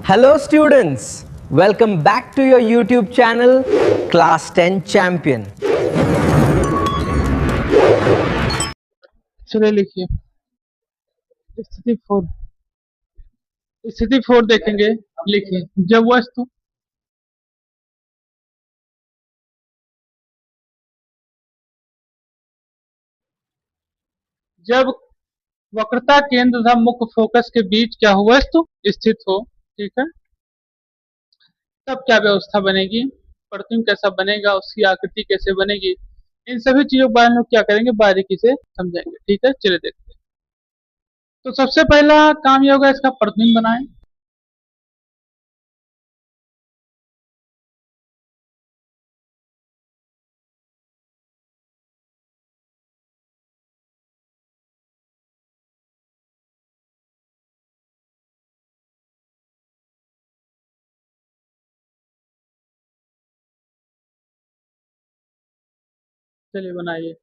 Hello students, welcome back to your YouTube channel Class 10 Champion. चलिए लिखिए स्थिति 4 देखेंगे। लिखिए जब वक्रता केंद्र तथा मुख्य फोकस के बीच क्या हो वस्तु स्थित हो, ठीक है, तब क्या व्यवस्था बनेगी, प्रतिबिंब कैसा बनेगा, उसकी आकृति कैसे बनेगी, इन सभी चीजों के बारे में क्या करेंगे, बारीकी से समझेंगे। ठीक है, चलिए देखते हैं। तो सबसे पहला काम यह होगा, इसका प्रतिबिंब बनाएं। चलिए बनाइए।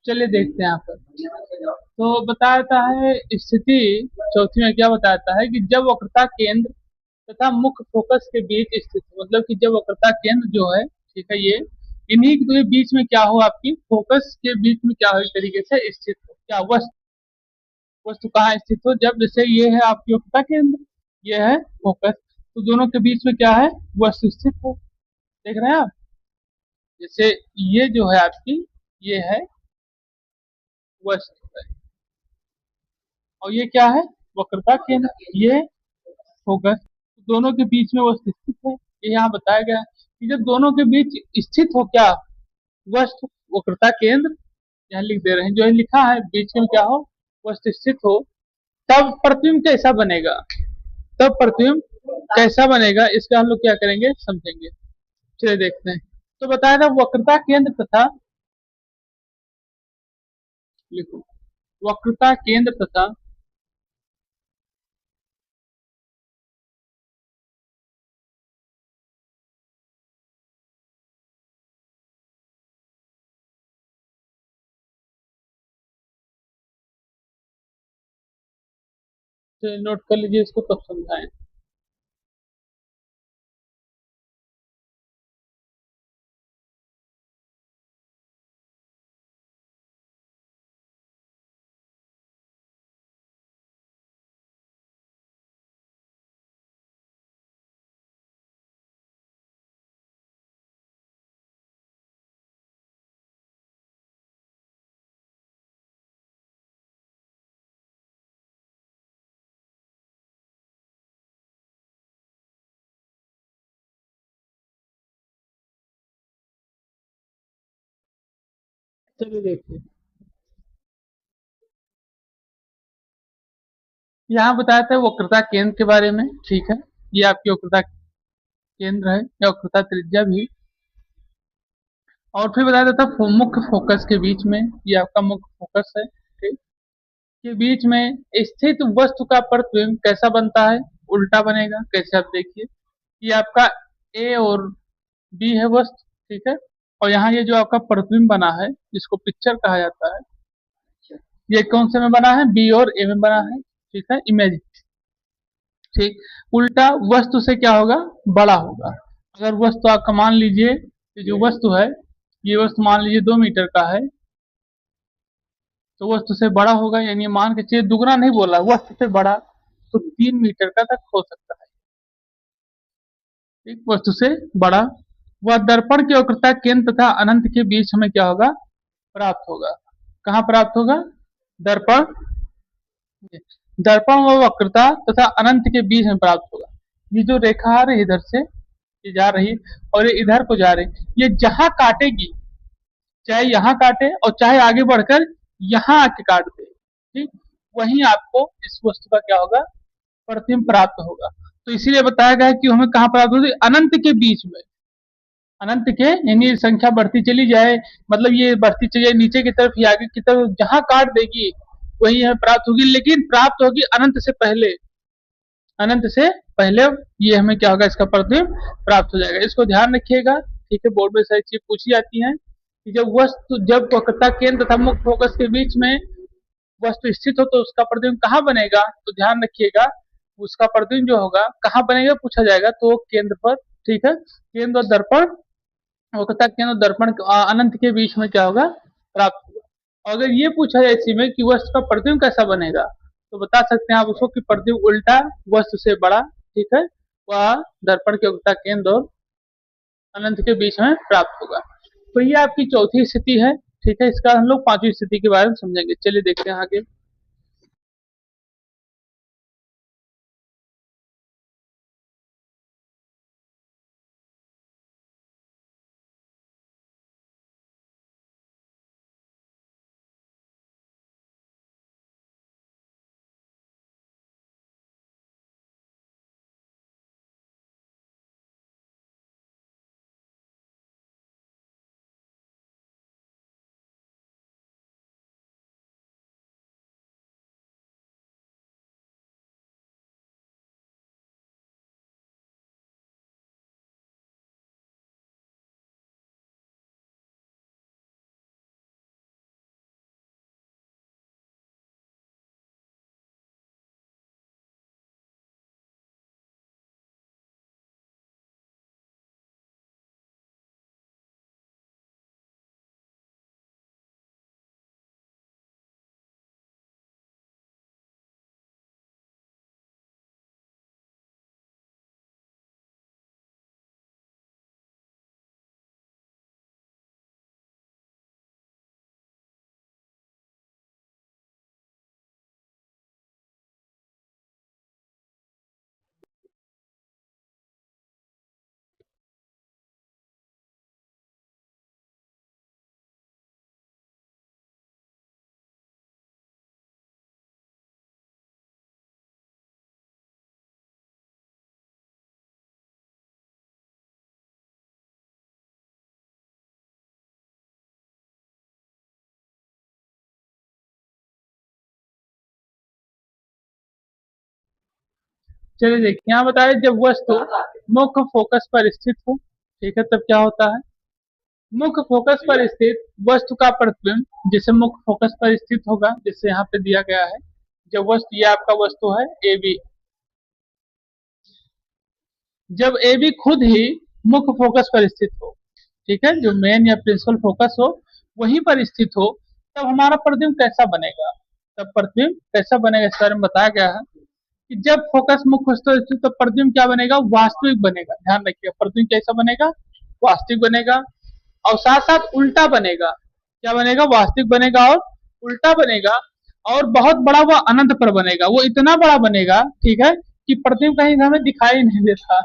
चलिए देखते हैं यहाँ पर। तो बताता है स्थिति चौथी में क्या बताता है कि जब वक्रता केंद्र तथा मुख्य फोकस के बीच स्थित, मतलब कि जब वक्रता केंद्र जो है, ठीक है, ये इन्हीं के बीच में क्या हो, आपकी फोकस के बीच में क्या हो, एक तरीके से स्थित हो, क्या वस्तु वस्तु कहाँ स्थित हो, जब जैसे ये है आपकी वक्रता केंद्र, ये है फोकस, तो दोनों के बीच में क्या है, वस्तु स्थित हो। देख रहे हैं आप, जैसे ये जो है आपकी, ये है वस्तु है, और ये क्या है, वक्रता केंद्र, ये फोकस, दोनों के बीच में वस्तु स्थित है। ये यहाँ बताया गया है कि जब दोनों के बीच स्थित हो क्या वस्तु, वक्रता केंद्र, यहाँ लिख दे रहे हैं, जो है लिखा है बीच में क्या हो, वस्तु स्थित हो, तब प्रतिबिंब कैसा बनेगा, तब प्रतिबिंब कैसा बनेगा, इसका हम लोग क्या करेंगे, समझेंगे। चलिए देखते हैं। तो बताया था वक्रता केंद्र तथा, लिखो, वक्रता केंद्र तथा नोट कर लीजिए इसको, तब समझाएं। चलिए देखिए, यहाँ बताया था वक्रता केंद्र के बारे में, ठीक है, ये आपकी वक्रता केंद्र है या वक्रता त्रिज्या भी, और फिर बताया था मुख्य फोकस के बीच में, ये आपका मुख्य फोकस है, ठीक, के बीच में स्थित वस्तु का प्रतिबिंब कैसा बनता है, उल्टा बनेगा। कैसे, आप देखिए, ये आपका ए और बी है वस्तु, ठीक है, और यहाँ ये जो आपका प्रतिबिंब बना है, जिसको पिक्चर कहा जाता है, ये कौन से में बना है, बी और ए में बना है, ठीक है, इमेज, ठीक, उल्टा वस्तु से क्या होगा, बड़ा होगा। अगर वस्तु आपका मान लीजिए, ये जो वस्तु है, ये वस्तु मान लीजिए 2 मीटर का है, तो वस्तु से बड़ा होगा, यानी मान के चलिए, दुगना नहीं बोला, वस्तु से बड़ा, तो 3 मीटर का तक हो सकता है, ठीक, वस्तु से बड़ा। वह दर्पण की वक्रता केंद्र तथा अनंत के बीच हमें क्या होगा, प्राप्त होगा। कहाँ प्राप्त होगा, दर्पण, दर्पण व वक्रता तथा अनंत के बीच में प्राप्त होगा। ये जो रेखा आ रही है इधर से, ये जा रही है, और ये इधर को जा रही, ये जहां काटेगी, चाहे यहाँ काटे और चाहे आगे बढ़कर यहाँ आके काट दे, ठीक, वहीं आपको इस वस्तु का क्या होगा, प्रतिबिंब प्राप्त होगा। तो इसीलिए बताया गया है कि हमें कहाँ प्राप्त होगी, अनंत के बीच में, अनंत के यानी संख्या बढ़ती चली जाए, मतलब ये बढ़ती चली जाए नीचे की तरफ या आगे की तरफ, जहां काट देगी वही हमें प्राप्त होगी, लेकिन प्राप्त होगी अनंत से पहले। अनंत से पहले ये हमें क्या होगा, इसका प्रतिबिंब प्राप्त हो जाएगा। इसको ध्यान रखिएगा, ठीक है। बोर्ड में सारी चीज पूछी जाती है कि जब वक्रता केंद्र तथा मुख्य फोकस के बीच में वस्तु स्थित हो तो उसका प्रतिबिंब कहाँ बनेगा, तो ध्यान रखिएगा उसका प्रतिबिंब जो होगा कहाँ बनेगा पूछा जाएगा, तो केंद्र पर, ठीक है। केंद्र और दर्पण, वक्रता केंद्र और दर्पण अनंत के बीच में क्या होगा, प्राप्त होगा। अगर ये पूछा जाए इसी में कि वस्तु का प्रतिबिंब कैसा बनेगा, तो बता सकते हैं आप उसको कि प्रतिबिंब उल्टा वस्तु से बड़ा, ठीक है, वह दर्पण के वक्रता केंद्र और अनंत के बीच में प्राप्त होगा। तो ये आपकी चौथी स्थिति है, ठीक है। इसका हम लोग पांचवी स्थिति के बारे में समझेंगे। चलिए देखते हैं आगे। चलिए देखिए, यहाँ बताया जब वस्तु मुख्य फोकस पर स्थित हो, ठीक है, तब क्या होता है। मुख्य फोकस पर स्थित वस्तु का प्रतिबिंब जिसे मुख्य फोकस पर स्थित होगा, जिससे यहाँ पे दिया गया है, जब वस्तु, ये आपका वस्तु है ए बी, जब ए बी खुद ही मुख्य फोकस पर स्थित हो, ठीक है, जो मेन या प्रिंसिपल फोकस हो वहीं पर स्थित हो, तब हमारा प्रतिबिंब कैसा बनेगा। तब प्रतिबिंब कैसा बनेगा इस बारे में बताया गया है कि जब फोकस मुख्य वस्तु पर स्थित, तो प्रतिबिंब क्या बनेगा, वास्तविक बनेगा। ध्यान रखिएगा, प्रतिबिंब कैसा बनेगा, वास्तविक बनेगा। और साथ साथ उल्टा बनेगा, क्या बनेगा, वास्तविक बनेगा और उल्टा बनेगा। और बहुत बड़ा वह अनंत पर बनेगा, वो इतना बड़ा बनेगा, ठीक है, कि प्रतिबिंब कहीं हमें दिखाई नहीं देता,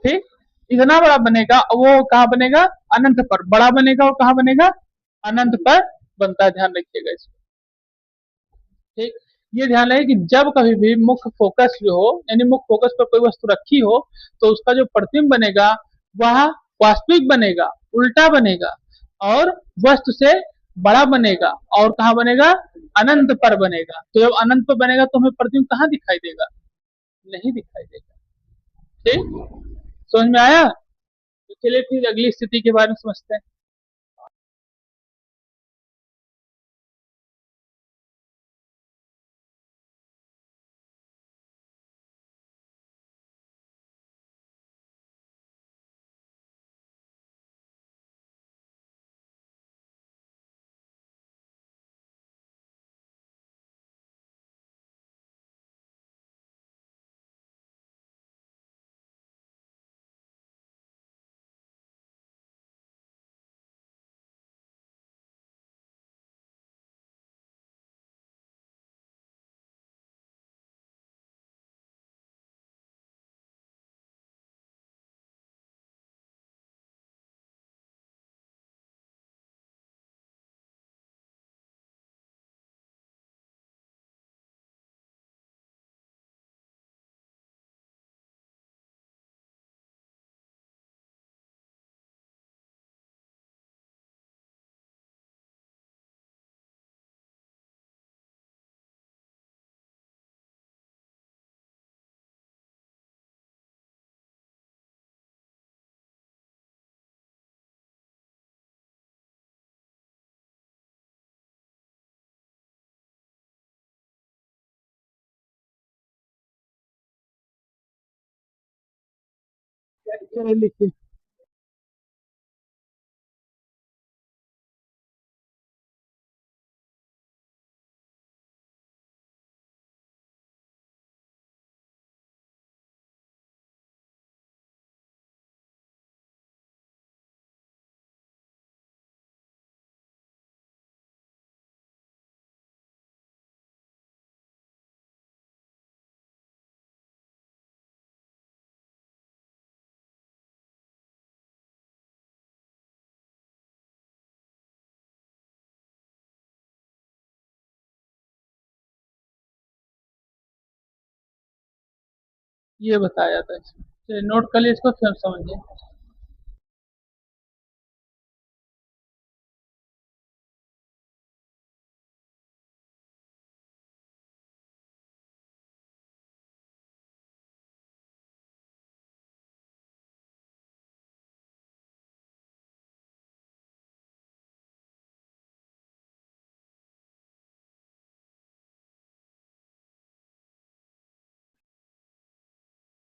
ठीक। इतना बड़ा बनेगा, वो कहाँ बनेगा, अनंत पर बड़ा बनेगा, और कहाँ बनेगा, अनंत पर बनता है। ध्यान रखिएगा इसको, ठीक। ये ध्यान रहे कि जब कभी भी मुख्य फोकस जो हो, यानी मुख्य फोकस पर कोई वस्तु रखी हो, तो उसका जो प्रतिबिंब बनेगा वह वास्तविक बनेगा, उल्टा बनेगा, और वस्तु से बड़ा बनेगा, और कहाँ बनेगा, अनंत पर बनेगा। तो जब अनंत पर बनेगा तो हमें प्रतिबिंब कहाँ दिखाई देगा, नहीं दिखाई देगा, ठीक। समझ में आया। तो चलिए फिर अगली स्थिति के बारे में समझते हैं। चलिए लिखिए। ये बताया जाता है इसमें। चलिए नोट कर लिए इसको, फिर समझिए।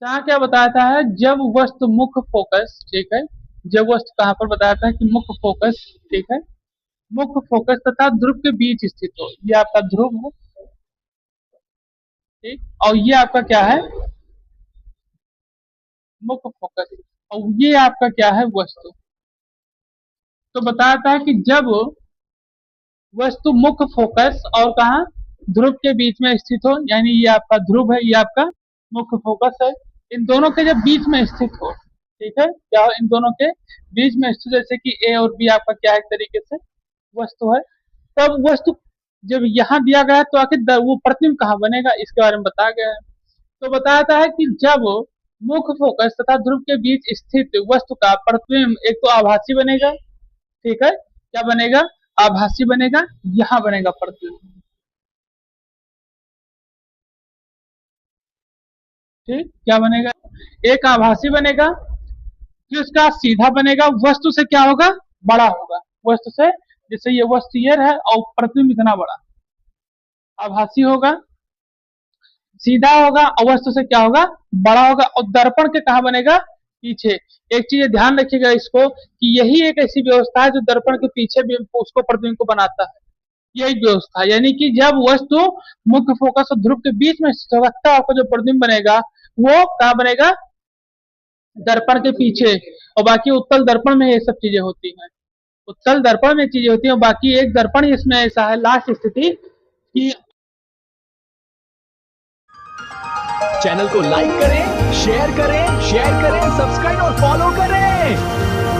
यहाँ क्या बताता है, जब वस्तु मुख्य फोकस, ठीक है, जब वस्तु कहाँ पर बताता है कि मुख्य फोकस, ठीक है, मुख्य फोकस तथा ध्रुव के बीच स्थित हो। ये आपका ध्रुव है, ठीक, और ये आपका क्या है, मुख्य फोकस, और ये आपका क्या है, वस्तु। तो बताता है कि जब वस्तु मुख्य फोकस और कहा ध्रुव के बीच में स्थित हो, यानी ये आपका ध्रुव है, ये आपका मुख्य फोकस है, इन दोनों के जब बीच में स्थित हो, ठीक है, क्या हो, इन दोनों के बीच में स्थित, जैसे कि ए और बी आपका क्या है, एक तरीके से वस्तु है। तब वस्तु जब यहाँ दिया गया है तो आखिर वो प्रतिबिंब कहाँ बनेगा, इसके बारे में बताया गया है। तो बताया है कि जब मुख्य फोकस तथा ध्रुव के बीच स्थित वस्तु का प्रतिबिंब एक तो आभासी बनेगा, ठीक है, क्या बनेगा, आभासी बनेगा, यहाँ बनेगा प्रतिबिंब, ठीक, क्या बनेगा, एक आभासी बनेगा, फिर उसका सीधा बनेगा, वस्तु से क्या होगा, बड़ा होगा, वस्तु से, जैसे ये वस्तु ये है और प्रतिबिंब इतना बड़ा, आभासी होगा, सीधा होगा, और वस्तु से क्या होगा, बड़ा होगा, और दर्पण के कहा बनेगा, पीछे। एक चीज ध्यान रखिएगा इसको, कि यही एक ऐसी व्यवस्था है जो दर्पण के पीछे भी उसको प्रतिबिंब को बनाता है, यही व्यवस्था, यानी कि जब वस्तु मुख्य फोकस और ध्रुव के बीच में स्थित होगा तब आपका जो प्रतिबिंब बनेगा वो कहाँ बनेगा, दर्पण के पीछे। और बाकी उत्तल दर्पण में ये सब चीजें होती हैं, उत्तल दर्पण में चीजें होती हैं, और बाकी एक दर्पण इसमें ऐसा है लास्ट स्थिति कि चैनल को लाइक करें, शेयर करें, सब्सक्राइब और फॉलो करें।